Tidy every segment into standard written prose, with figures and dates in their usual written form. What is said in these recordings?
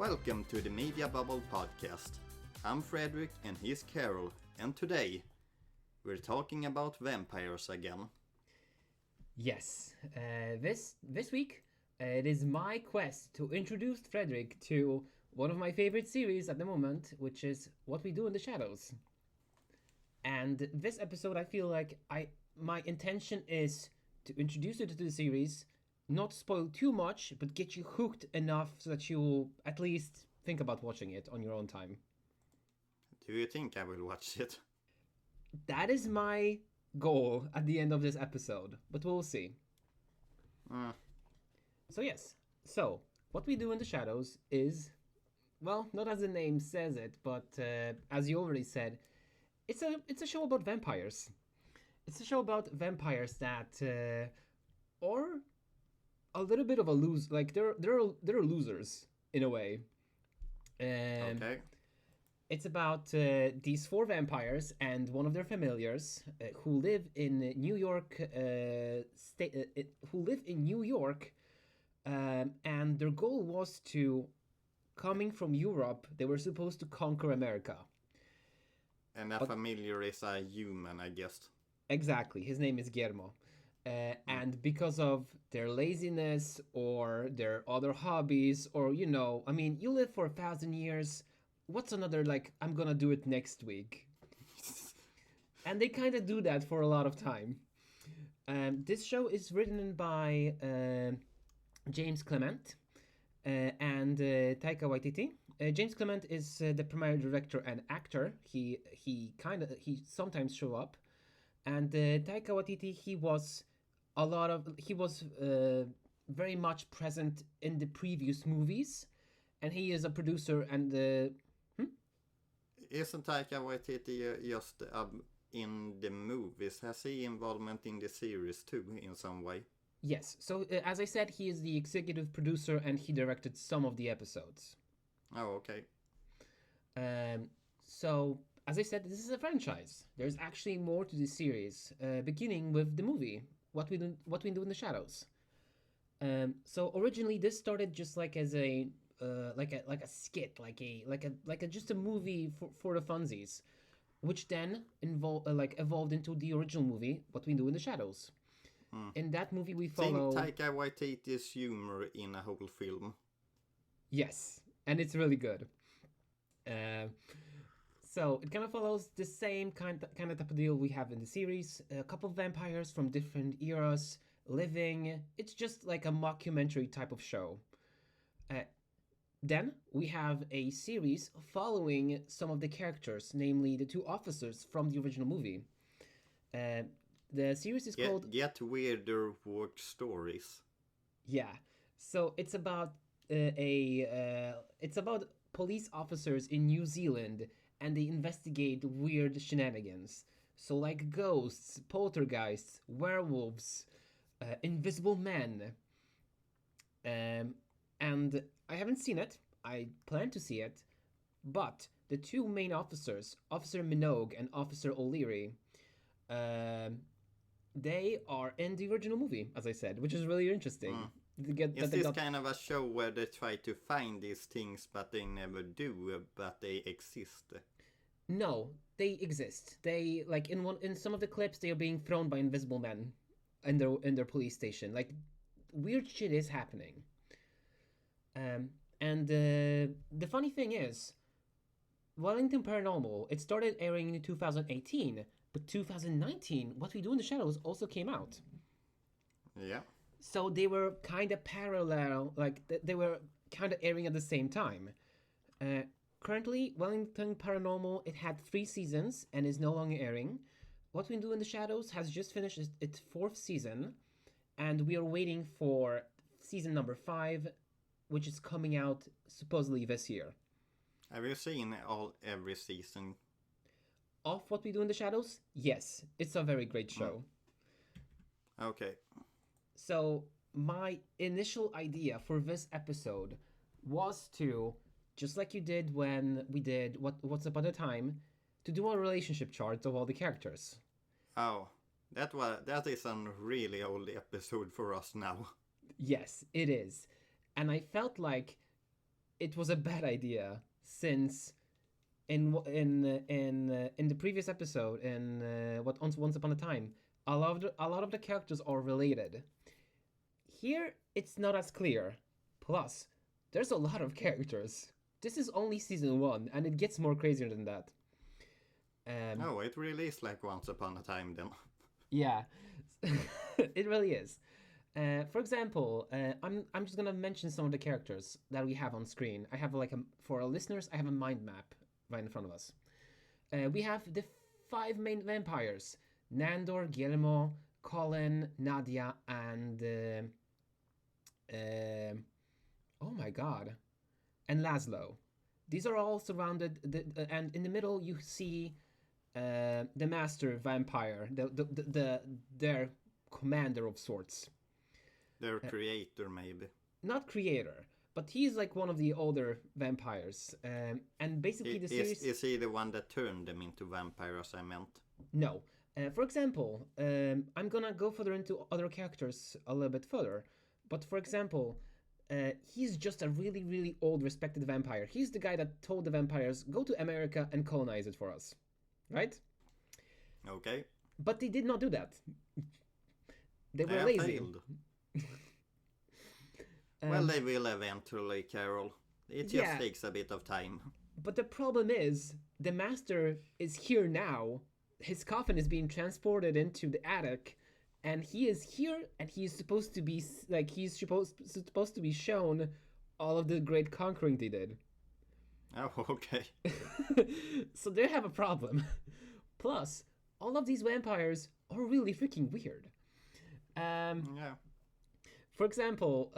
Welcome to the Media Bubble podcast. I'm Fredrik and he's Karol, and today we're talking about vampires again. Yes, this week it is my quest to introduce Fredrik to one of my favorite series at the moment, which is What We Do in the Shadows. And this episode, I feel like my intention is to introduce you to the series, not spoil too much, but get you hooked enough so that you'll at least think about watching it on your own time. Do you think I will watch it? That is my goal at the end of this episode, but we'll see. So What We Do in the Shadows is, well, not as the name says it, but as you already said, it's a show about vampires. It's a show about vampires that are a little bit of a like they're losers in a way. Okay. It's about these four vampires and one of their familiars who live in New York, and their goal was to, coming from Europe, they were supposed to conquer America. And a familiar is a human, I guess. Exactly. His name is Guillermo. And because of their laziness or their other hobbies, or, you live for 1,000 years. What's another, I'm gonna do it next week? And they kind of do that for a lot of time. This show is written by James Clement and Taika Waititi. James Clement is the primary director and actor. He sometimes show up, and Taika Waititi he was very much present in the previous movies, and he is a producer and. Isn't Taika Waititi just in the movies? Has he involvement in the series too in some way? Yes, so as I said, he is the executive producer and he directed some of the episodes. Oh, okay. So, as I said, this is a franchise. There's actually more to this series, beginning with the movie, What We Do in the Shadows. So originally, this started just like as a skit, just a movie for the funsies, which then evolved into the original movie, What We Do in the Shadows. In that movie, we follow Taika Waititi's humor in a whole film. Yes, and it's really good. So it kind of follows the same kind of type of deal we have in the series. A couple of vampires from different eras living. It's just like a mockumentary type of show. Then we have a series following some of the characters, namely the two officers from the original movie. The series is called Get Weirder Work Stories. Yeah, so it's about it's about police officers in New Zealand, and they investigate weird shenanigans. So like ghosts, poltergeists, werewolves, invisible men. And I haven't seen it. I plan to see it. But the two main officers, Officer Minogue and Officer O'Leary, they are in the original movie, as I said, which is really interesting. Is this kind of a show where they try to find these things, but they never do, but they exist? No, they exist. They in some of the clips they are being thrown by invisible men in their police station. Like weird shit is happening. And the funny thing is, Wellington Paranormal, it started airing in 2018, but 2019, What We Do in the Shadows also came out. Yeah. So they were kind of parallel, they were kind of airing at the same time. Currently, Wellington Paranormal, it had 3 seasons and is no longer airing. What We Do in the Shadows has just finished its 4th season, and we are waiting for season number 5, which is coming out supposedly this year. Have you seen every season? Of What We Do in the Shadows? Yes, it's a very great show. Okay. So my initial idea for this episode was to, just like you did when we did What's Up at a Time, to do a relationship chart of all the characters. Oh, that is a really old episode for us now. Yes, it is. And I felt like it was a bad idea since in the previous episode in Once Upon a Time, a lot of the characters are related. Here, it's not as clear. Plus, there's a lot of characters. This is only season 1, and it gets more crazier than that. Oh, it really is like Once Upon a Time then. Yeah, it really is. For example, I'm just gonna mention some of the characters that we have on screen. I have for our listeners, I have a mind map right in front of us. We have the 5 main vampires: Nandor, Guillermo, Colin, Nadia, and oh my god, and Laszlo. These are all surrounded, and in the middle you see the master vampire, their commander of sorts. Their creator, maybe. Not creator, but he's like one of the older vampires. And basically the series... Is he the one that turned them into vampires, I meant? No. For example, I'm gonna go further into other characters a little bit further. But for example, he's just a really, really old, respected vampire. He's the guy that told the vampires, go to America and colonize it for us. Right? Okay. But they did not do that. They were lazy. Failed. Well, they will eventually, Karol. It just takes a bit of time. But the problem is, the master is here now. His coffin is being transported into the attic, and he is here, and he's supposed to be supposed to be shown all of the great conquering they did. Oh, okay. So they have a problem. Plus, all of these vampires are really freaking weird. Yeah. For example,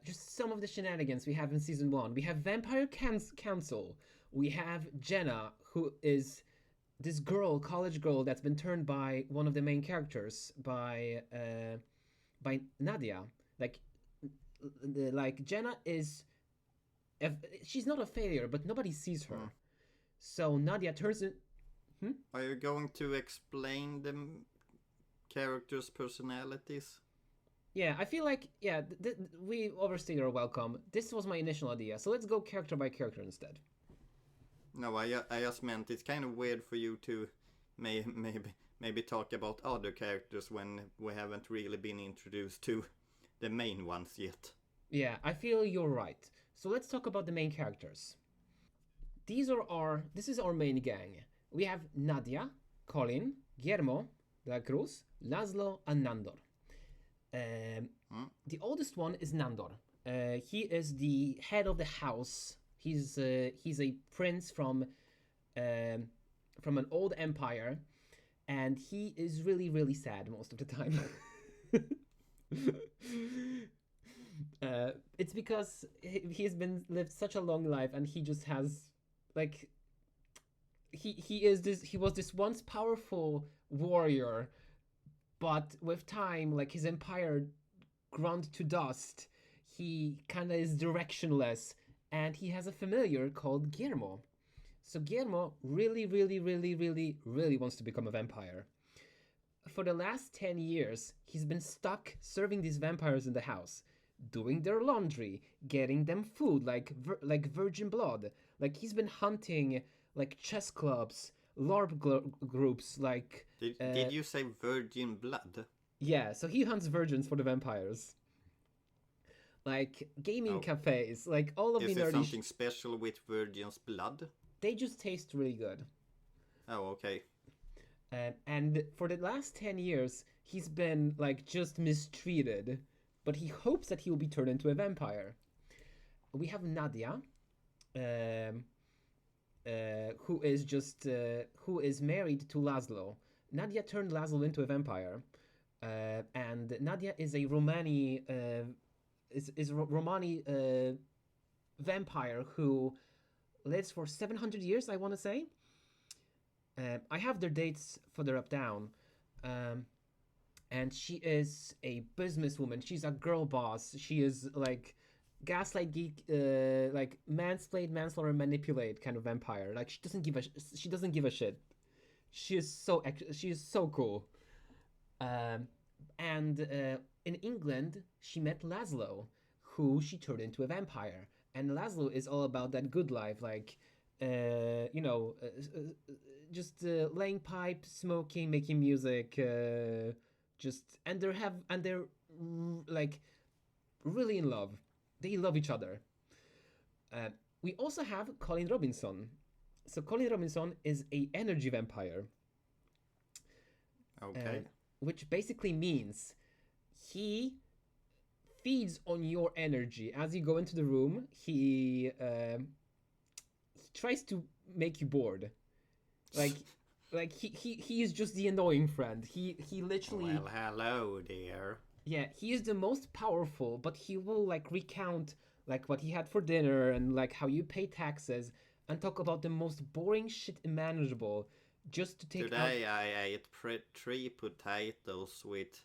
just some of the shenanigans we have in season 1. We have Vampire Council. We have Jenna, who is this girl, college girl, that's been turned by one of the main characters, by Nadia. Like Jenna is, she's not a failure, but nobody sees her. So Nadia turns it. Are you going to explain the characters' personalities? Yeah, I feel like, we overstayed our welcome. This was my initial idea, so let's go character by character instead. No, I just meant it's kind of weird for you to maybe talk about other characters when we haven't really been introduced to the main ones yet. Yeah, I feel you're right. So let's talk about the main characters. This is our main gang. We have Nadia, Colin, Guillermo, La Cruz, Laszlo, and Nandor. The oldest one is Nandor. He is the head of the house. He's a prince from an old empire, and he is really, really sad most of the time. It's because he's been lived such a long life, and he just has like he was this once powerful warrior, but with time, like his empire ground to dust, he kind of is directionless, and he has a familiar called Guillermo. So Guillermo really, really, really, really, really wants to become a vampire. For the last 10 years, he's been stuck serving these vampires in the house, doing their laundry, getting them food like virgin blood. Like he's been hunting like chess clubs, LARP groups, like... Did you say virgin blood? Yeah, so he hunts virgins for the vampires. Like gaming cafes, like all of the nerdy... Is there something special with virgin's blood? They just taste really good. Oh, okay. And for the last 10 years, he's been like just mistreated, but he hopes that he will be turned into a vampire. We have Nadia, who is married to Laszlo. Nadia turned Laszlo into a vampire, and Nadia is a Romani vampire who lives for 700 years, I want to say. I have their dates further up down. And she is a businesswoman. She's a girl boss. She is like gaslight geek, like mansplain, manslaughter, manipulate kind of vampire. Like she doesn't give a shit. She is so cool. And in England, she met Laszlo, who she turned into a vampire. and Laszlo is all about that good life, like you know, just laying pipe, smoking, making music, just and they're like really in love. They love each other. Uh, we also have Colin Robinson. So Colin Robinson is a energy vampire, Okay. which basically means he feeds on your energy as you go into the room. He tries to make you bored. Like he is just the annoying friend. He literally Well, hello, dear. yeah, he is the most powerful, but he will like recount like what he had for dinner and like how you pay taxes and talk about the most boring shit imaginable just to take out. Today I ate three potatoes with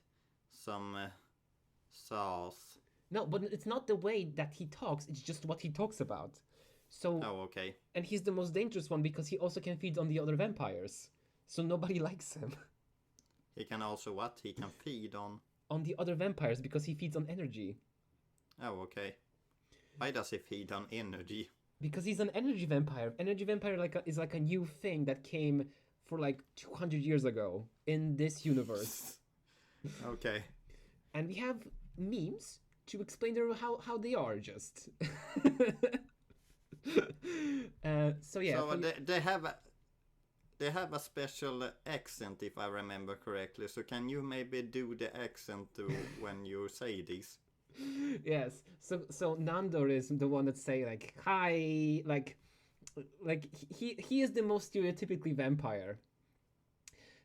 some sauce. No, but it's not the way that he talks, it's just what he talks about. So Oh, okay. and he's the most dangerous one because he also can feed on the other vampires. So nobody likes him. He can also what? He can feed on. On the other vampires because he feeds on energy. Oh, okay. Why does he feed on energy? Because he's an energy vampire. Energy vampire is like a new thing that came for like 200 years ago in this universe. Okay. And we have memes to explain how they are just. So yeah. So they have a special accent, if I remember correctly. So can you maybe do the accent when you say this? Yes. So Nandor is the one that say like hi, like he is the most stereotypically vampire.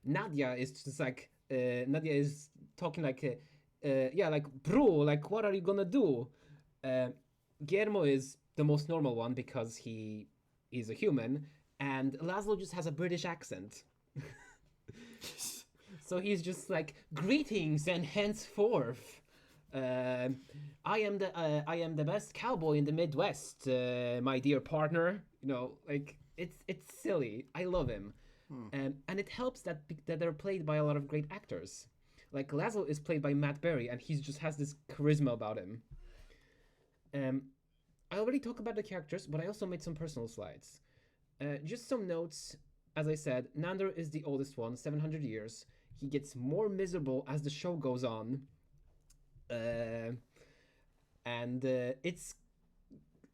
Nadia is just like Nadia is talking like yeah, like bro, like what are you gonna do? Guillermo is the most normal one because he is a human, and Laszlo just has a British accent. So he's just like greetings and henceforth. I am the best cowboy in the Midwest, my dear partner. You know, like it's silly. I love him, and it helps that they're played by a lot of great actors. Like Laszlo is played by Matt Berry, and he just has this charisma about him. I already talked about the characters, but I also made some personal slides. Just some notes. As I said, Nandor is the oldest one, 700 years. He gets more miserable as the show goes on. And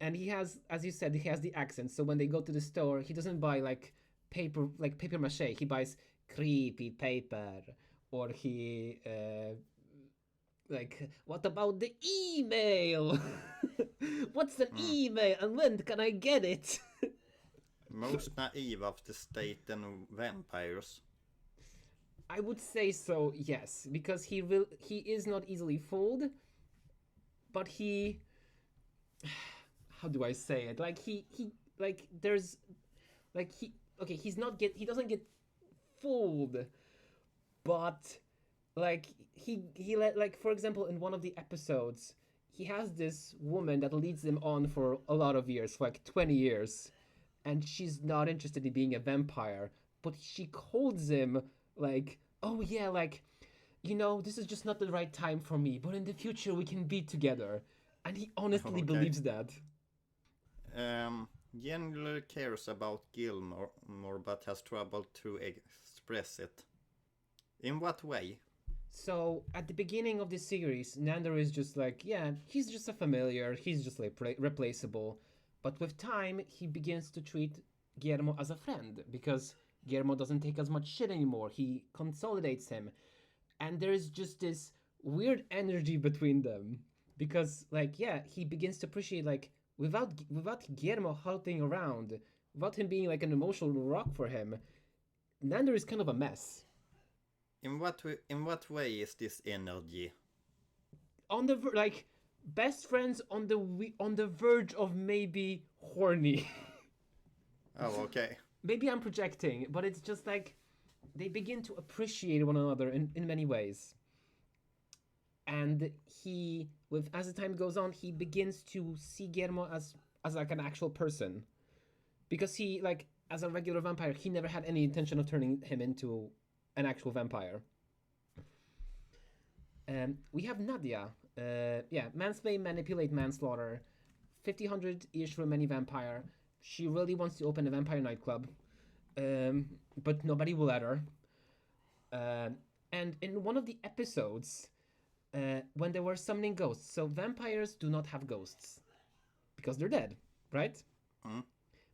he has, as you said, he has the accent. So when they go to the store, he doesn't buy like paper mache. He buys creepy paper, or he like, what about the email? What's an email, and when can I get it? Most naive of the Staten vampires. I would say so, yes, because he is not easily fooled, but he, how do I say it? Like he like there's like he doesn't get fooled, but like he let, like, for example, in one of the episodes, he has this woman that leads him on for a lot of years, for like 20 years, and she's not interested in being a vampire, but she calls him like, oh yeah, like, you know, this is just not the right time for me, but in the future we can be together. And he honestly believes that. Generally cares about Gilmore but has trouble to express it. In what way? So at the beginning of the series, Nandor is just like, yeah, he's just a familiar, he's just like replaceable. But with time, he begins to treat Guillermo as a friend because Guillermo doesn't take as much shit anymore. He consolidates him. And there's just this weird energy between them. Because, like, yeah, he begins to appreciate, like, without Guillermo halting around, without him being like an emotional rock for him, Nandor is kind of a mess. In what way is this energy? On the like, best friends on the verge of maybe horny. Oh, okay. Maybe I'm projecting, but it's just like they begin to appreciate one another in many ways. And he, with as the time goes on, he begins to see Guillermo as like an actual person, because he, like, as a regular vampire, he never had any intention of turning him into an actual vampire. We have Nadia. Yeah, mansplain, manipulate, manslaughter. 1,500-ish Romani vampire. She really wants to open a vampire nightclub, but nobody will let her. And in one of the episodes, when they were summoning ghosts, so vampires do not have ghosts because they're dead, right? Mm.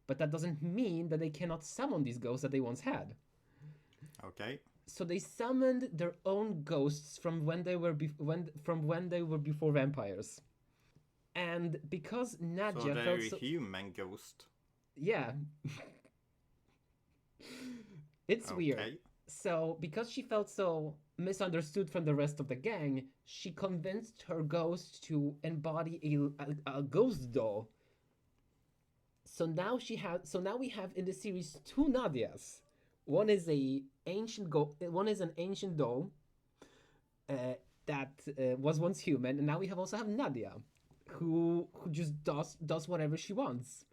But that doesn't mean that they cannot summon these ghosts that they once had. Okay. So they summoned their own ghosts from when they were before vampires. And because Nadia So they're felt a human ghost. yeah, it's Okay. weird. So because she felt so misunderstood from the rest of the gang, she convinced her ghost to embody a ghost doll. So now we have in the series two Nadias. One is an ancient doll that was once human, and now we also have Nadia, who just does whatever she wants.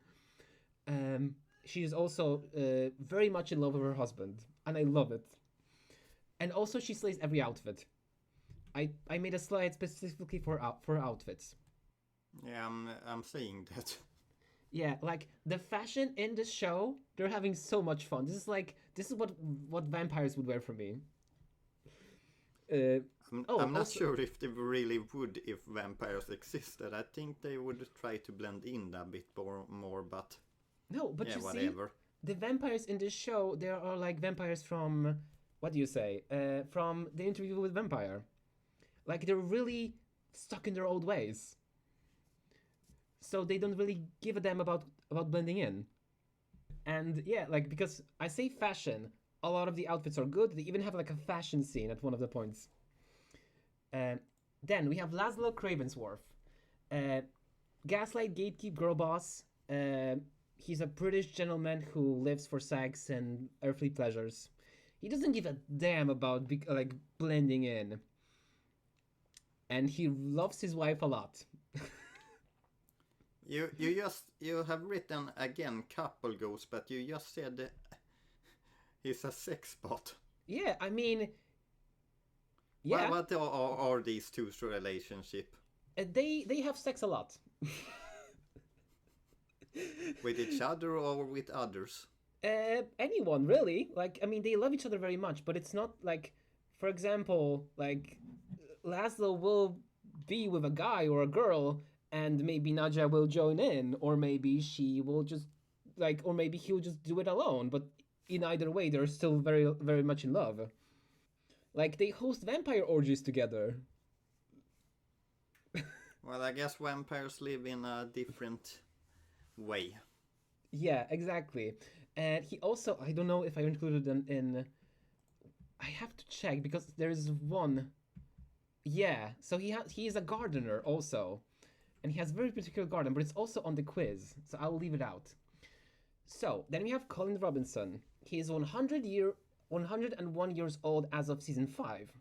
She is also very much in love with her husband, and I love it. And also, she slays every outfit. I made a slide specifically for outfits. Yeah, I'm seeing that. Yeah, like the fashion in this show, they're having so much fun. This is what vampires would wear for me. I'm not sure if they really would if vampires existed. I think they would try to blend in a bit more, but no, but yeah, you whatever. see, the vampires in this show, there are like vampires from what do you say? From the Interview with Vampire. Like they're really stuck in their old ways. So they don't really give a damn about blending in. And yeah, like because I say fashion, a lot of the outfits are good. They even have like a fashion scene at one of the points. Then we have Laszlo Cravensworth, gaslight gatekeep girl boss. He's a British gentleman who lives for sex and earthly pleasures. He doesn't give a damn about like blending in, and he loves his wife a lot. You have written again couple ghosts, but you just said he's a sex bot. Yeah, I mean, yeah. What are these two's relationship? They have sex a lot. With each other or with others? Anyone really. Like, I mean, they love each other very much, but it's not like, for example, like Laszlo will be with a guy or a girl, and maybe Nadia will join in, or maybe she will just or maybe he'll just do it alone. But in either way, they're still very, very much in love. Like they host vampire orgies together. Well, I guess vampires live in a different way. Yeah, exactly. And he also, I don't know if I included them in. I have to check because there's one. Yeah, so he is a gardener also, and he has a very particular garden, but it's also on the quiz, so I will leave it out. So then we have Colin Robinson. He is 101 years old as of season 5.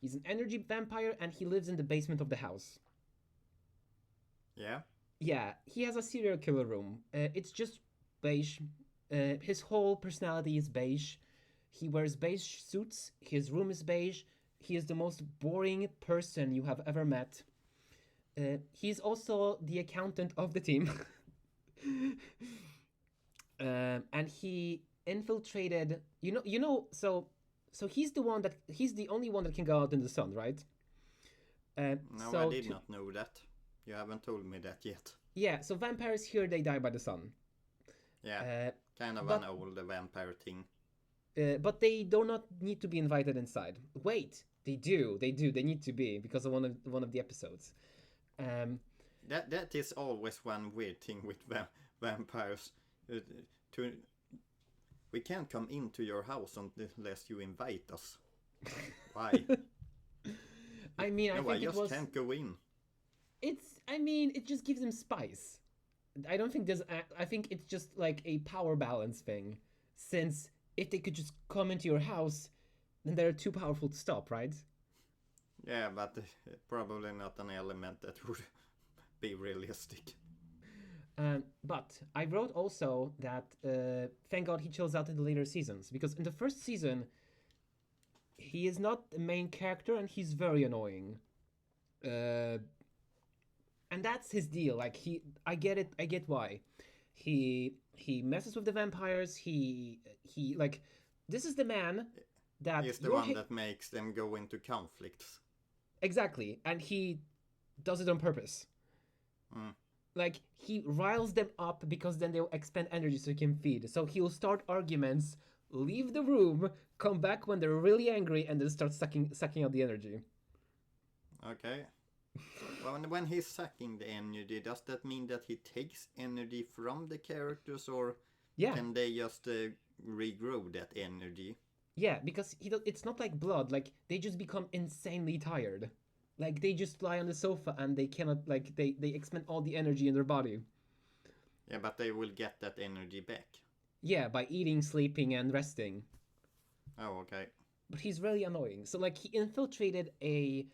He's an energy vampire, and he lives in the basement of the house. Yeah. Yeah, he has a serial killer room. It's just beige. His whole personality is beige. He wears beige suits. His room is beige. He is the most boring person you have ever met. He's also the accountant of the team. And he infiltrated. So he's the only one that can go out in the sun, right? No, I did not know that. You haven't told me that yet. Yeah, so vampires here, they die by the sun. Yeah, kind of an old vampire thing. But they do not need to be invited inside. Wait, they do. They need to be because of one of the episodes. That is always one weird thing with vampires. We can't come into your house unless you invite us. Why? I mean, I think can't go in. It just gives them spice. I don't think I think it's just like a power balance thing. Since if they could just come into your house, then they're too powerful to stop, right? Yeah, but probably not an element that would be realistic. But I wrote also that thank God he chills out in the later seasons, because in the first season he is not the main character and he's very annoying. And that's his deal. Like I get it. I get why. He messes with the vampires. He like this is the man that He's the one that makes them go into conflicts. Exactly, and he does it on purpose. Mm. Like he riles them up because then they'll expend energy so he can feed. So he'll start arguments, leave the room, come back when they're really angry, and then start sucking out the energy. Okay. Well, when he's sucking the energy, does that mean that he takes energy from the characters, or can they just regrow that energy? Yeah, because it's not like blood. Like they just become insanely tired. Like they just lie on the sofa and they cannot like they expend all the energy in their body. Yeah, but they will get that energy back. Yeah, by eating, sleeping, and resting. Oh, okay. But he's really annoying. So like he infiltrated a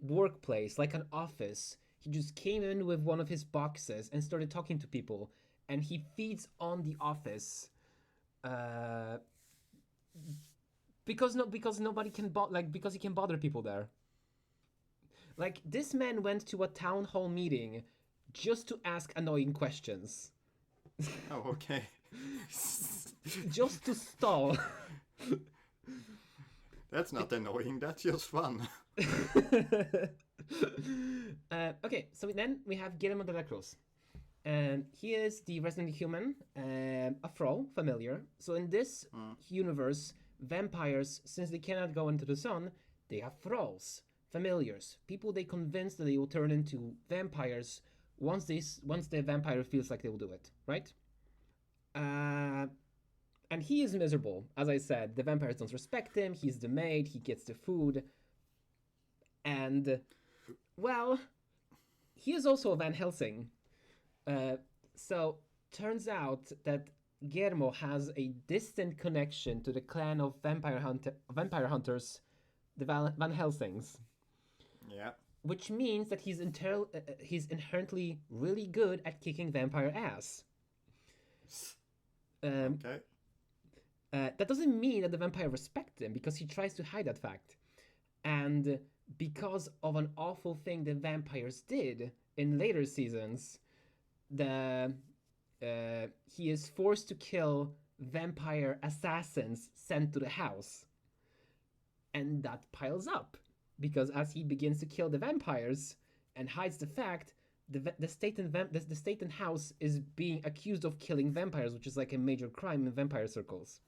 workplace, like an office. He just came in with one of his boxes and started talking to people, and he feeds on the office. Because nobody can because he can bother people there. Like this man went to a town hall meeting just to ask annoying questions. Oh, okay. Just to stall. That's not annoying, that's just fun. Okay, so then we have Guillermo de la Cruz. He is the resident human, a thrall, familiar. So in this universe, vampires, since they cannot go into the sun, they have thralls, familiars, people they convince that they will turn into vampires once the vampire feels like they will do it, right? And he is miserable. As I said, the vampires don't respect him. He's the maid. He gets the food. And, well, he is also a Van Helsing. So, turns out that Guillermo has a distant connection to the clan of vampire hunters, the Van Helsings. Yeah. Which means that he's inherently really good at kicking vampire ass. Okay. That doesn't mean that the vampire respect him, because he tries to hide that fact. And because of an awful thing the vampires did in later seasons, he is forced to kill vampire assassins sent to the house. And that piles up, because as he begins to kill the vampires and hides the fact, the Staten house is being accused of killing vampires, which is like a major crime in vampire circles.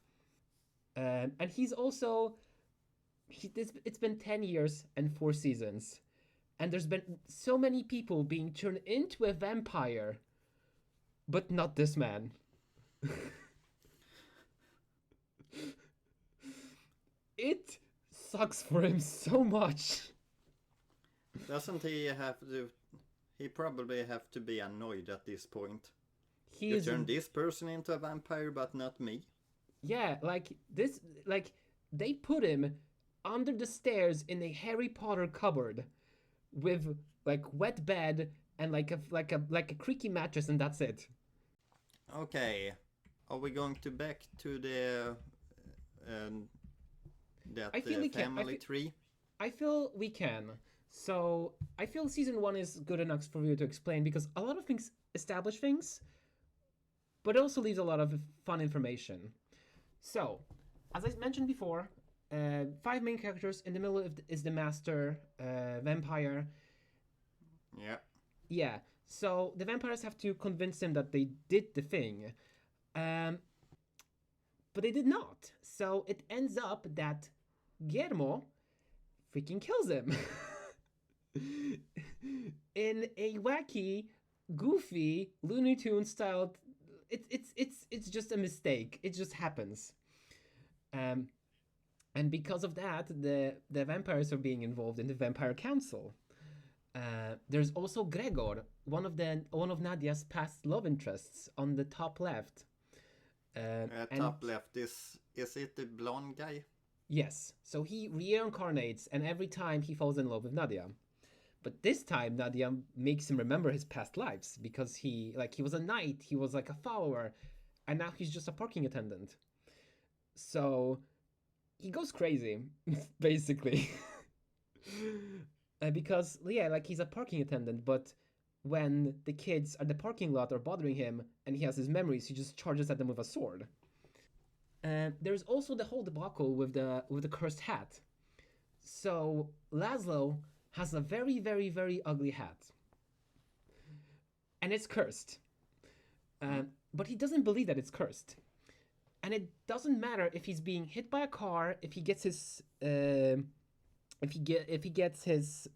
And he's also... it's been 10 years and 4 seasons. And there's been so many people being turned into a vampire. But not this man. It sucks for him so much. Doesn't he have to... He probably have to be annoyed at this point. You turned this person into a vampire, but not me. Yeah, they put him under the stairs in a Harry Potter cupboard with like wet bed and like a creaky mattress, and that's it. Okay, are we going back to the family tree? I feel we can. So I feel season 1 is good enough for you to explain, because a lot of things establish things, but it also leaves a lot of fun information. So, as I mentioned before, 5 main characters. In the middle is the master vampire. Yeah. Yeah. So the vampires have to convince him that they did the thing. But they did not. So it ends up that Guillermo freaking kills him. In a wacky, goofy, Looney Tunes styled... It's just a mistake. It just happens. And because of that, the vampires are being involved in the Vampire Council. There's also Gregor, one of Nadia's past love interests, on the top left. Top left is it the blonde guy? Yes. So he reincarnates, and every time he falls in love with Nadia. But this time Nadia makes him remember his past lives, because he was a knight, he was like a follower, and now he's just a parking attendant. So he goes crazy, basically. Because, yeah, like he's a parking attendant, but when the kids at the parking lot are bothering him and he has his memories, he just charges at them with a sword. There's also the whole debacle with the cursed hat. So Laszlo has a very, very, very ugly hat, and it's cursed. But he doesn't believe that it's cursed, and it doesn't matter if he's being hit by a car, if he gets his if he gets his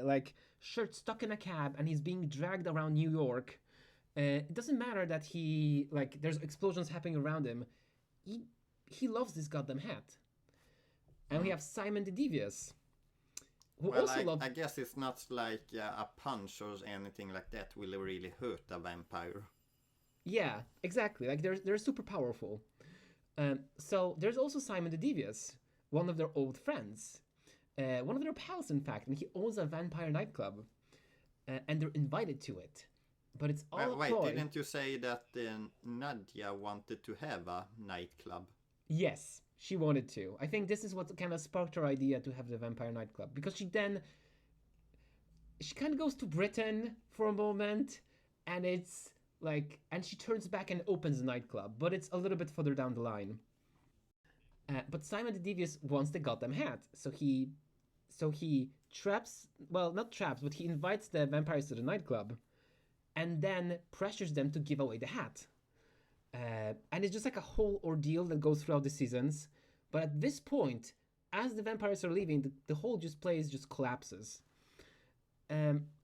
like shirt stuck in a cab and he's being dragged around New York. It doesn't matter that he like there's explosions happening around him. He loves this goddamn hat. And we have Simon the Devious, who Well, also loves. I guess it's not like a punch or anything like that will really hurt a vampire. Yeah, exactly. Like they're super powerful. So there's also Simon the Devious, one of their old friends, one of their pals, in fact, and he owns a vampire nightclub, and they're invited to it. But it's all Well, a wait, ploy. didn't you say that Nadia wanted to have a nightclub? Yes, she wanted to. I think this is what kind of sparked her idea to have the vampire nightclub because she kind of goes to Britain for a moment, and it's like, and she turns back and opens the nightclub, but it's a little bit further down the line. But Simon the Devious wants the goddamn hat, so he traps, well, not traps, but he invites the vampires to the nightclub, and then pressures them to give away the hat. And it's just like a whole ordeal that goes throughout the seasons. But at this point, as the vampires are leaving, the whole place just collapses.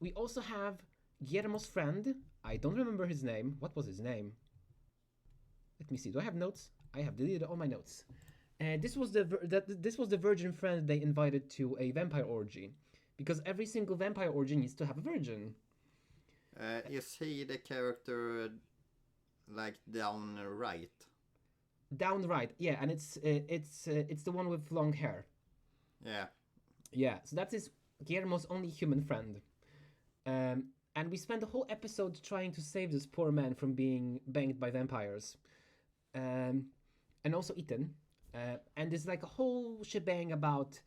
We also have Guillermo's friend. I don't remember his name. What was his name? Let me see. Do I have notes? I have deleted all my notes. This was the virgin friend they invited to a vampire orgy, because every single vampire orgy needs to have a virgin. Is he the character like down right? Down right, yeah, and it's the one with long hair. Yeah. Yeah, so that's his Guillermo's only human friend. And we spend the whole episode trying to save this poor man from being banged by vampires. And also eaten. And there's like a whole shebang about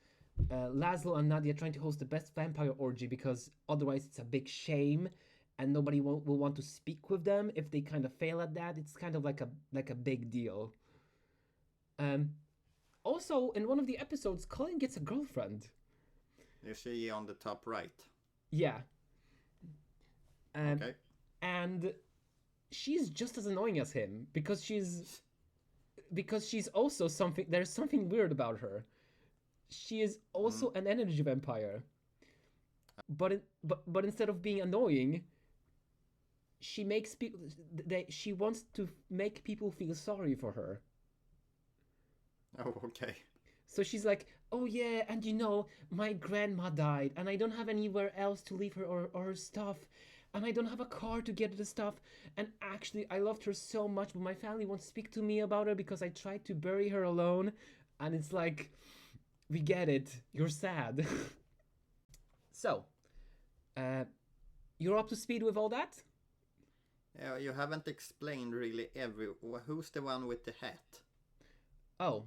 Laszlo and Nadia trying to host the best vampire orgy because otherwise it's a big shame and nobody will want to speak with them if they kind of fail at that. It's kind of like a big deal. Also, in one of the episodes, Colin gets a girlfriend. Is she on the top right? Yeah. Okay. And she's just as annoying as him because she's also something. There's something weird about her. She is also an energy vampire. But instead of being annoying, she makes people. She wants to make people feel sorry for her. Oh, okay. So she's like, oh yeah, and you know, my grandma died, and I don't have anywhere else to leave her or her stuff, and I don't have a car to get the stuff, and actually I loved her so much, but my family won't speak to me about her because I tried to bury her alone, and it's like, we get it, you're sad. So, you're up to speed with all that? You haven't explained really who's the one with the hat? Oh,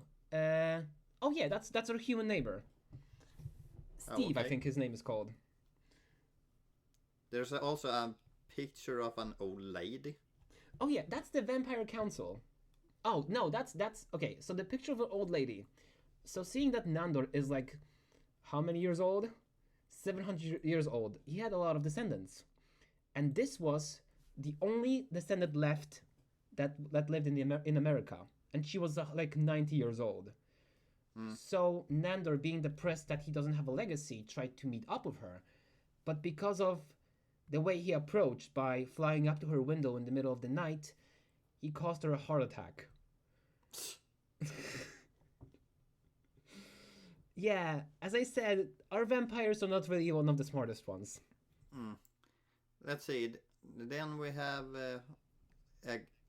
oh yeah, that's our human neighbor. Steve, I think his name is called. There's also a picture of an old lady. Oh yeah, that's the vampire council. Oh no, that's okay. So the picture of an old lady. So seeing that Nandor is like, how many years old? 700 years old. He had a lot of descendants, and this was the only descendant left that lived in America, and she was like 90 years old. So Nandor, being depressed that he doesn't have a legacy, tried to meet up with her, but because of the way he approached by flying up to her window in the middle of the night, he caused her a heart attack. Yeah, as I said, our vampires are not really one of the smartest ones. Let's see. Then we have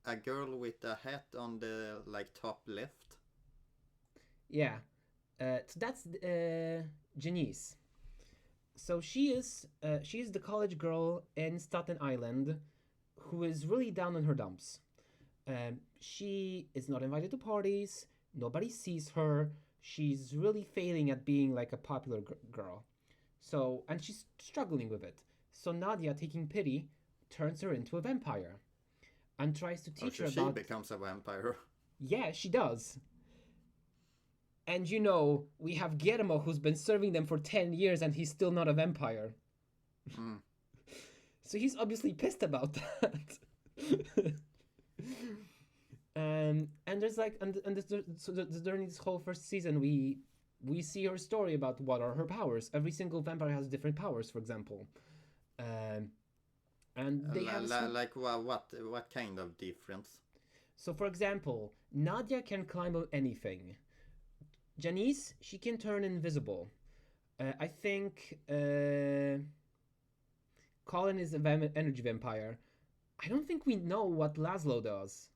a girl with a hat on the like top left. Yeah, so that's Janice. So she is the college girl in Staten Island who is really down in her dumps. She is not invited to parties. Nobody sees her. She's really failing at being like a popular girl. So, and she's struggling with it. So Nadia, taking pity, turns her into a vampire and tries to Oh, teach so her she about. becomes a vampire. Yeah, she does. And we have Guillermo who's been serving them for 10 years and he's still not a vampire. Mm. So he's obviously pissed about that. And there's like, during this whole first season, we see her story about what are her powers. Every single vampire has different powers, for example. And they have like what kind of difference? So, for example, Nadia can climb on anything. Janice, she can turn invisible. I think Colin is an energy vampire. I don't think we know what Laszlo does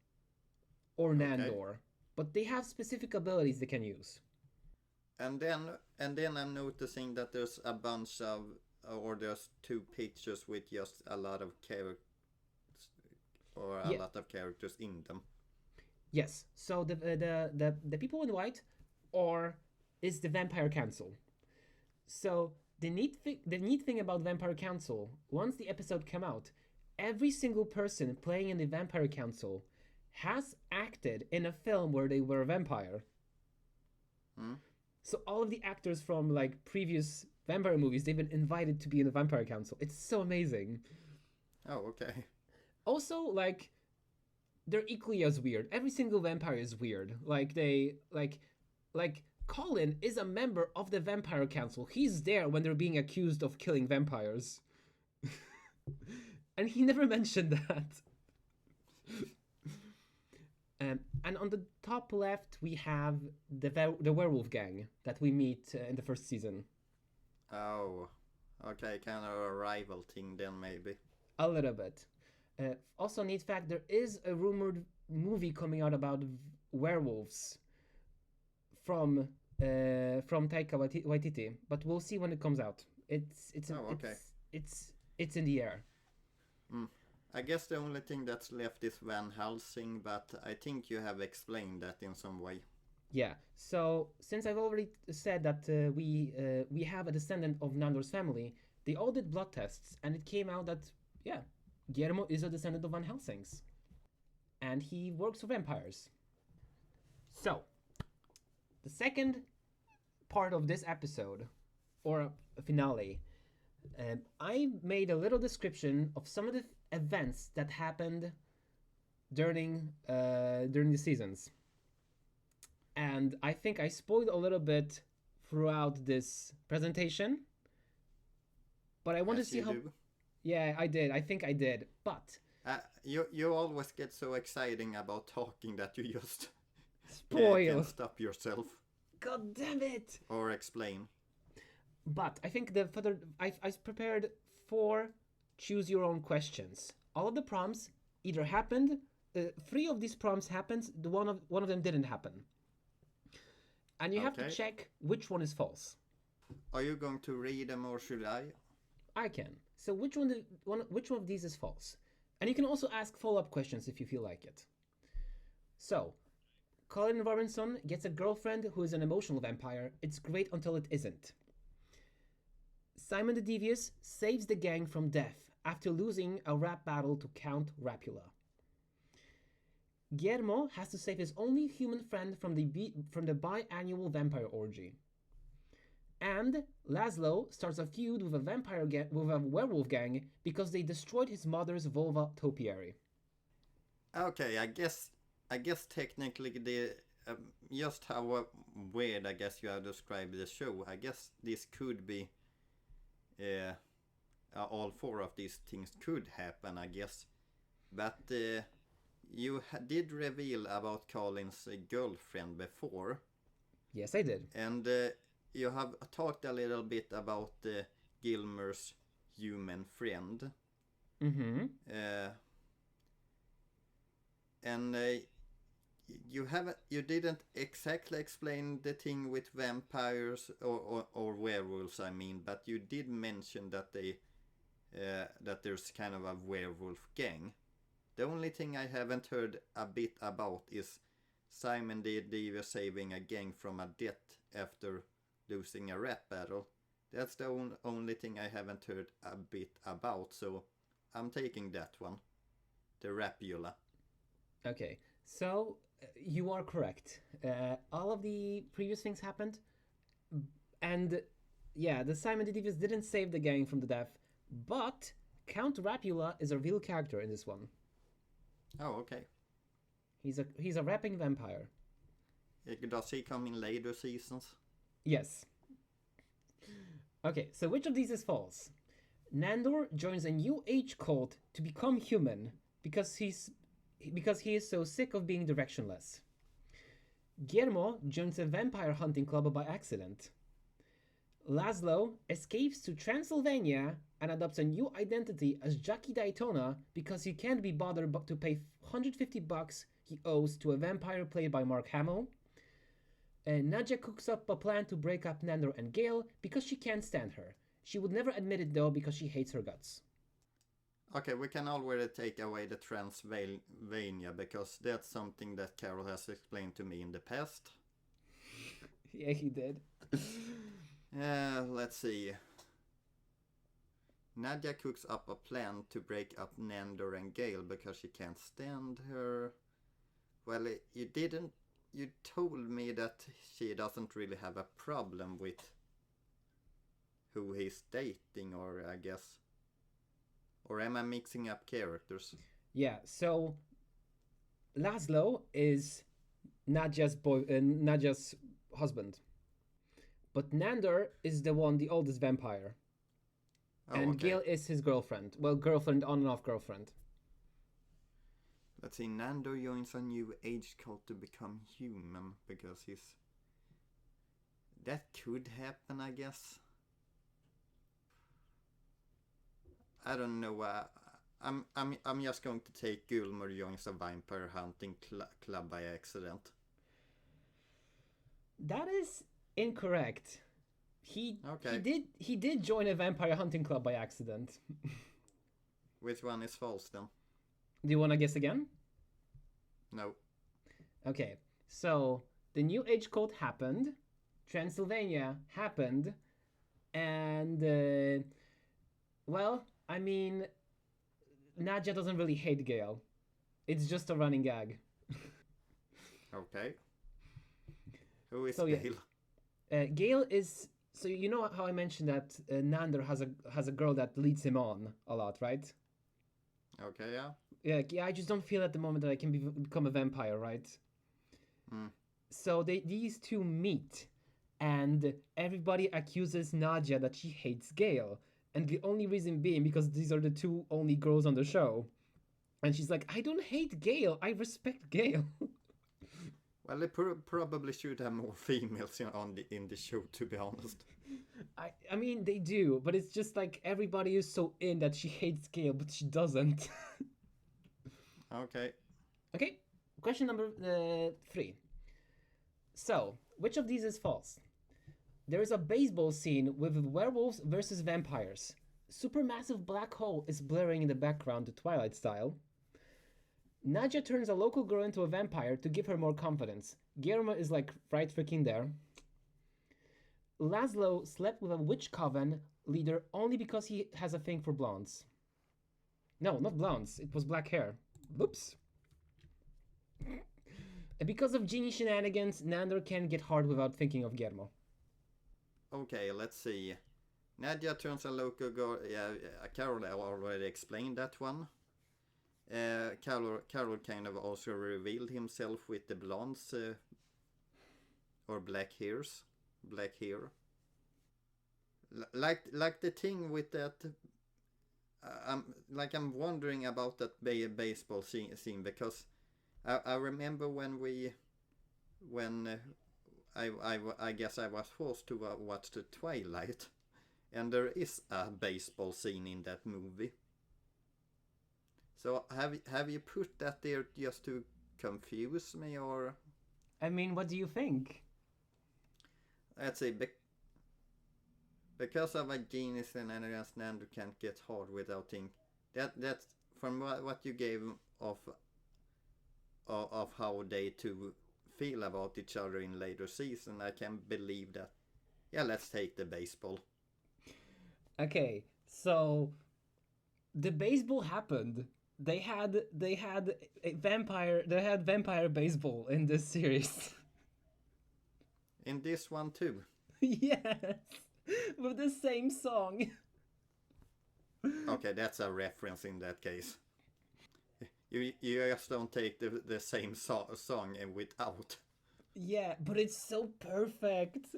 or Nandor, but they have specific abilities they can use. And then I'm noticing that there's a bunch of, or there's two pictures with just a lot of characters, or a lot of characters in them. Yes. So the people in white, is the Vampire Council. So the neat thing about Vampire Council, once the episode came out, every single person playing in the Vampire Council has acted in a film where they were a vampire. So all of the actors from like previous vampire movies, they've been invited to be in the Vampire Council. It's so amazing. Oh, okay. Also, like, they're equally as weird. Every single vampire is weird. Like Colin is a member of the Vampire Council. He's there when they're being accused of killing vampires. And he never mentioned that. And on the top left, we have the werewolf gang that we meet in the first season. Oh, okay, kind of a rival thing then, maybe. A little bit. Also, neat fact, there is a rumored movie coming out about werewolves from Taika Waititi, but we'll see when it comes out. It's in the air. I guess the only thing that's left is Van Helsing, but I think you have explained that in some way. Yeah. So since I've already said that we have a descendant of Nandor's family, they all did blood tests, and it came out that Guillermo is a descendant of Van Helsing's, and he works for vampires. So the second part of this episode, or a finale, I made a little description of some of the events that happened during the seasons, and I think I spoiled a little bit throughout this presentation. But I want to see how. Yeah, I did. I think I did. But you always get so exciting about talking that you just spoil. Can't stop yourself. God damn it! Or explain. But I think I prepared 4 choose your own questions. All of the prompts either happened. 3 of these prompts happened. One of them didn't happen. And you have to check which one is false. Are you going to read them or should I? I can. So which one of these is false? And you can also ask follow-up questions if you feel like it. So, Colin Robinson gets a girlfriend who is an emotional vampire. It's great until it isn't. Simon the Devious saves the gang from death after losing a rap battle to Count Rapula. Guillermo has to save his only human friend from the biannual vampire orgy. And Laszlo starts a feud with a werewolf gang because they destroyed his mother's vulva topiary. Okay, I guess technically the just how weird I guess you have described the show. I guess this could be all 4 of these things could happen, I guess. But you did reveal about Colin's girlfriend before. Yes, I did. And you have talked a little bit about Gilmer's human friend. Mm-hmm. And you didn't exactly explain the thing with vampires or werewolves, I mean, but you did mention that that there's kind of a werewolf gang. The only thing I haven't heard a bit about is Simon the Devious saving a gang from a death after losing a rap battle. That's the only thing I haven't heard a bit about, so I'm taking that one. The Rapula. Okay, so you are correct. All of the previous things happened, and yeah, the Simon the Devious didn't save the gang from the death, but Count Rapula is a real character in this one. Oh, okay. He's a rapping vampire. Does he come in later seasons? Yes. Okay, so which of these is false? Nandor joins a new age cult to become human because he is so sick of being directionless. Guillermo joins a vampire hunting club by accident. Laszlo escapes to Transylvania and adopts a new identity as Jackie Daytona because he can't be bothered to pay $150 he owes to a vampire played by Mark Hamill. And Nadja cooks up a plan to break up Nandor and Gale because she can't stand her. She would never admit it though because she hates her guts. Okay, we can already take away the Transylvania because that's something that Karol has explained to me in the past. Yeah, he did. Let's see. Nadja cooks up a plan to break up Nandor and Gale because she can't stand her. Well, you told me that she doesn't really have a problem with who he's dating, or I guess. Or am I mixing up characters? Yeah, so Laszlo is Nadja's husband. But Nandor is the oldest vampire. Oh, and okay. Gale is his girlfriend. Well, girlfriend, on and off girlfriend. Let's see, Nandor joins a new age cult to become human because he's... That could happen, I guess. I don't know. I'm just going to take Gilmore joins a vampire hunting club by accident. That is incorrect. He Okay. he did join a vampire hunting club by accident. Which one is false then? Do you want to guess again? No. Okay, so the New Age cult happened, Transylvania happened, and well, I mean, Nadja doesn't really hate Gale. It's just a running gag. Okay. Who is So, yeah. Gale? Gale is, so you know how I mentioned that Nandor has a girl that leads him on a lot, right? Okay, yeah. Yeah, I just don't feel at the moment that I can become a vampire, right? Mm. So these two meet, and everybody accuses Nadja that she hates Gale, and the only reason being because these are the two only girls on the show, and she's like, I don't hate Gale, I respect Gale. Well, they probably should have more females in the show, to be honest. I mean, they do, but it's just like everybody is so in that she hates Gale, but she doesn't. Okay. Okay, question number 3. So, which of these is false? There is a baseball scene with werewolves versus vampires. Supermassive black hole is blaring in the background, the Twilight style. Nadja turns a local girl into a vampire to give her more confidence. Guillermo is like right freaking there. Laszlo slept with a witch coven leader only because he has a thing for blondes. No, not blondes. It was black hair. Whoops. Because of genie shenanigans, Nandor can get hard without thinking of Guillermo. Okay, let's see. Nadja turns a local girl... Yeah, Karol already explained that one. Karol kind of also revealed himself with the blondes or black hairs. Black hair. Like the thing with that... I'm wondering about that baseball scene because I remember when I guess I was forced to watch the Twilight, and there is a baseball scene in that movie. So have you put that there just to confuse me, or? I mean, what do you think? Let's see. Because of a genius and Nandor can't get hard without thinking. That's from what you gave of how they two feel about each other in later season. I can believe that. Yeah, let's take the baseball. Okay, so the baseball happened. They had a vampire. They had vampire baseball in this series. In this one too. Yes, with the same song. Okay, that's a reference in that case. You just don't take the same song and without. Yeah, but it's so perfect.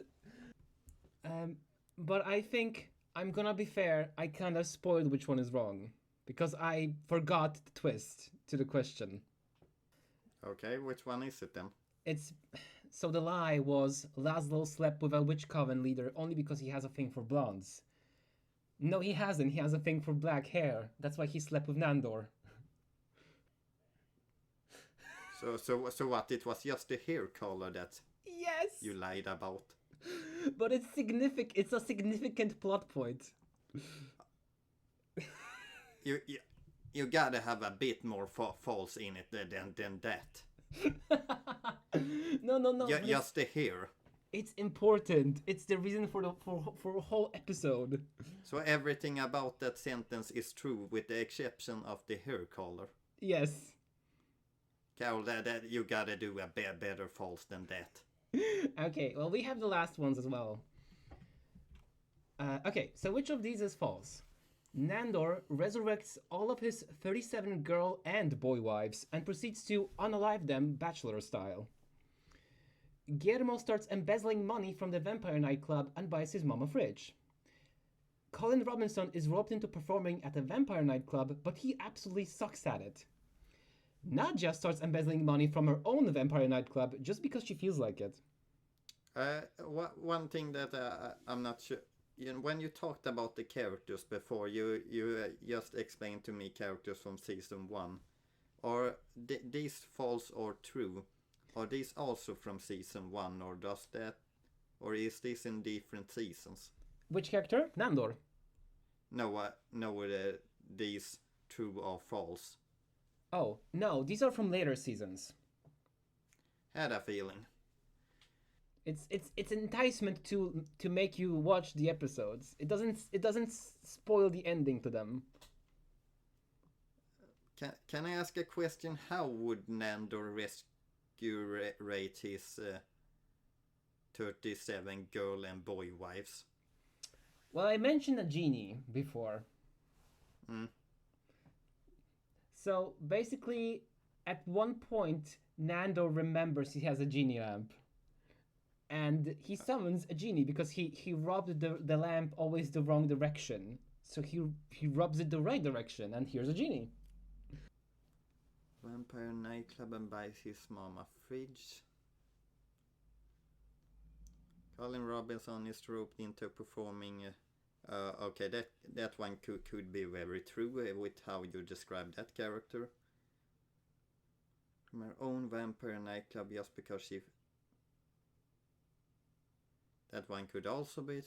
Um, but I think I'm gonna be fair. I kind of spoiled which one is wrong because I forgot the twist to the question. Okay, which one is it then? It's so the lie was Laszlo slept with a witch coven leader only because he has a thing for blondes. No, he hasn't. He has a thing for black hair. That's why he slept with Nandor. So what? It was just the hair color that Yes, you lied about. but it's significant. It's a significant plot point. You gotta have a bit more false in it than that. No. Just the hair. It's important. It's the reason for a whole episode. So everything about that sentence is true, with the exception of the hair color. Yes. Karol, that you gotta do a better false than that. Okay, well, we have the last ones as well. Okay, so which of these is false? Nandor resurrects all of his 37 girl and boy wives and proceeds to unalive them bachelor style. Guillermo starts embezzling money from the vampire nightclub and buys his mom a fridge. Colin Robinson is roped into performing at a vampire nightclub, but he absolutely sucks at it. Nadja starts embezzling money from her own vampire nightclub just because she feels like it. One thing that I'm not sure. When you talked about the characters before, you just explained to me characters from season 1. Are these false or true? Are these also from season 1, or is this in different seasons? Which character? Nandor. No, these true or false. Oh, no, these are from later seasons. Had a feeling. It's enticement to make you watch the episodes. It doesn't spoil the ending to them. Can I ask a question? How would Nandor rate his 37 girl and boy wives? Well, I mentioned a genie before. So basically, at one point, Nando remembers he has a genie lamp. And he summons a genie because he rubbed the lamp always the wrong direction. So he rubs it the right direction, and here's a genie. Vampire nightclub and buys his mom a fridge. Colin Robinson is roped into performing. Okay, that one could be very true with how you describe that character. From her own vampire nightclub just because she. That one could also be.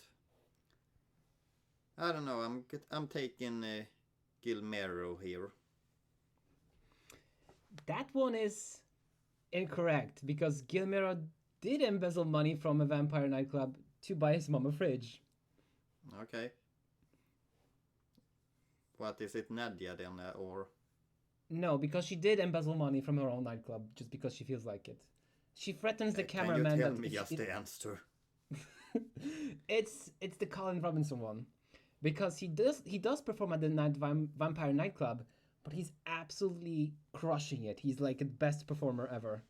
I don't know. I'm taking Gilmero here. That one is incorrect because Gilmero did embezzle money from a vampire nightclub to buy his mom a fridge. Okay. What is it, Nadia then, or? No, because she did embezzle money from her own nightclub just because she feels like it. She threatens the cameraman. Can you tell me just the answer? It's the Colin Robinson one, because he does perform at the vampire nightclub, but he's absolutely crushing it. He's like the best performer ever.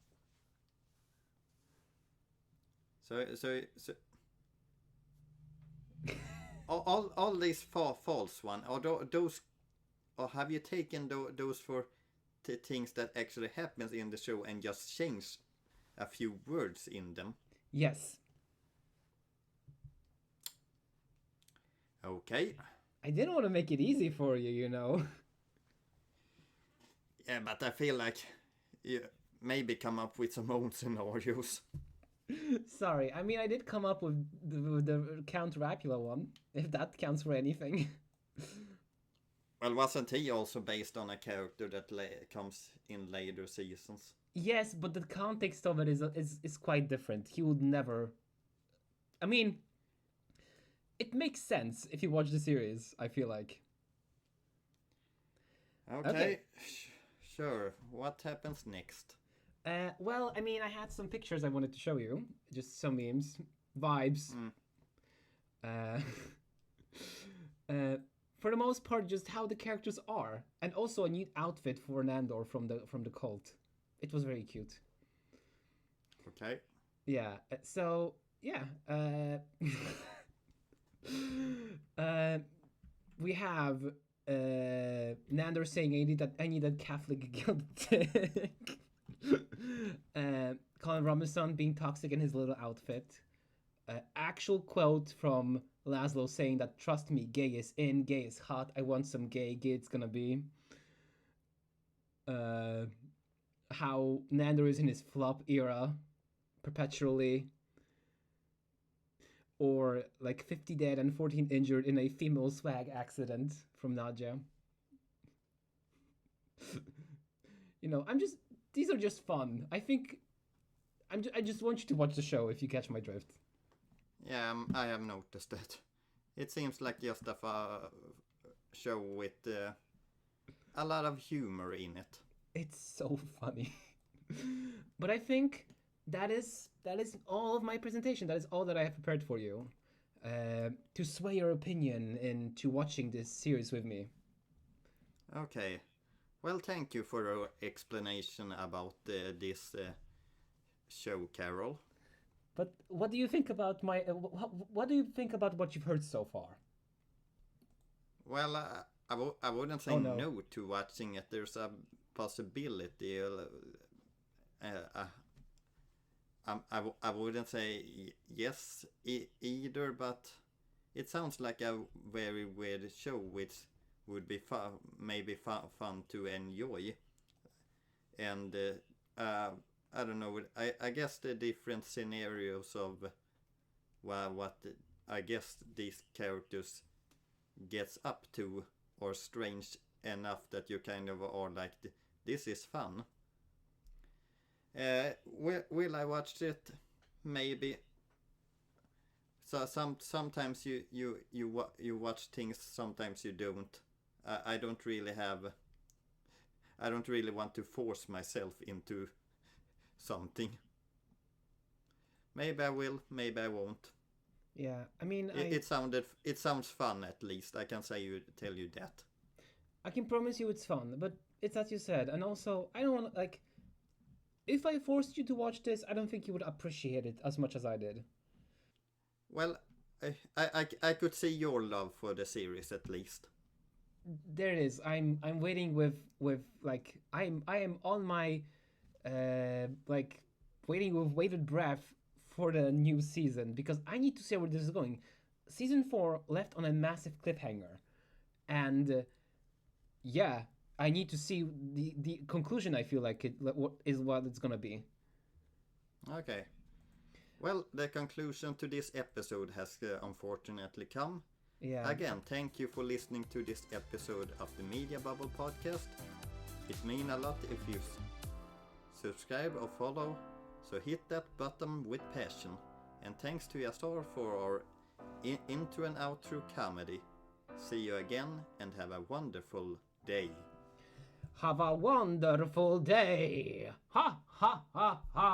So all these false one, or those, or have you taken those for things that actually happens in the show and just change a few words in them? Yes. Okay. I didn't want to make it easy for you, you know. Yeah, but I feel like you maybe come up with some own scenarios. Sorry, I mean I did come up with the Count Dracula one, if that counts for anything. Well, wasn't he also based on a character that comes in later seasons? Yes, but the context of it is quite different. He would never. I mean, it makes sense if you watch the series, I feel like. Okay. Sure. What happens next? Well, I mean, I had some pictures I wanted to show you. Just some memes, vibes. Uh, for the most part, just how the characters are, and also a neat outfit for Nandor from the cult. It was very cute. Okay. Yeah. So yeah. We have Nandor saying I need that Catholic guilt. Colin Robinson being toxic in his little outfit. Actual quote from Laszlo saying that trust me, gay is in, gay is hot. I want some gay it's gonna be. How Nandor is in his flop era perpetually. Or like 50 dead and 14 injured in a female swag accident from Nadja. These are just fun. I think I just want you to watch the show if you catch my drift. Yeah, I have noticed that. It seems like just a show with a lot of humor in it. It's so funny. But I think that is all of my presentation. That is all that I have prepared for you. To sway your opinion into watching this series with me. Okay. Well, thank you for your explanation about this show, Karol. But what do you think about what do you think about what you've heard so far? Well, I wouldn't say no to watching it. There's a possibility. I wouldn't say yes either, but it sounds like a very weird show which would be maybe fun to enjoy. And I don't know, I guess the different scenarios of what I guess these characters gets up to are strange enough that you kind of are like, this is fun. Will I watch it? Maybe. So sometimes you watch things, sometimes you don't. I don't really want to force myself into something. Maybe I will, maybe I won't. Yeah, I mean, it sounds fun at least. I can tell you that. I can promise you it's fun, but it's as you said, and also I don't want like. If I forced you to watch this, I don't think you would appreciate it as much as I did. Well, I could see your love for the series at least. There it is. I'm waiting with like I am on my like waiting with bated breath for the new season because I need to see where this is going. Season 4 left on a massive cliffhanger, and yeah, I need to see the conclusion. I feel like what it's gonna be. Okay. Well, the conclusion to this episode has unfortunately come. Yeah. Again, thank you for listening to this episode of the Media Bubble podcast. It means a lot if you subscribe or follow, so hit that button with passion. And thanks to Jahzzar for our intro and outro comedy. See you again and have a wonderful day. Have a wonderful day. Ha ha ha ha.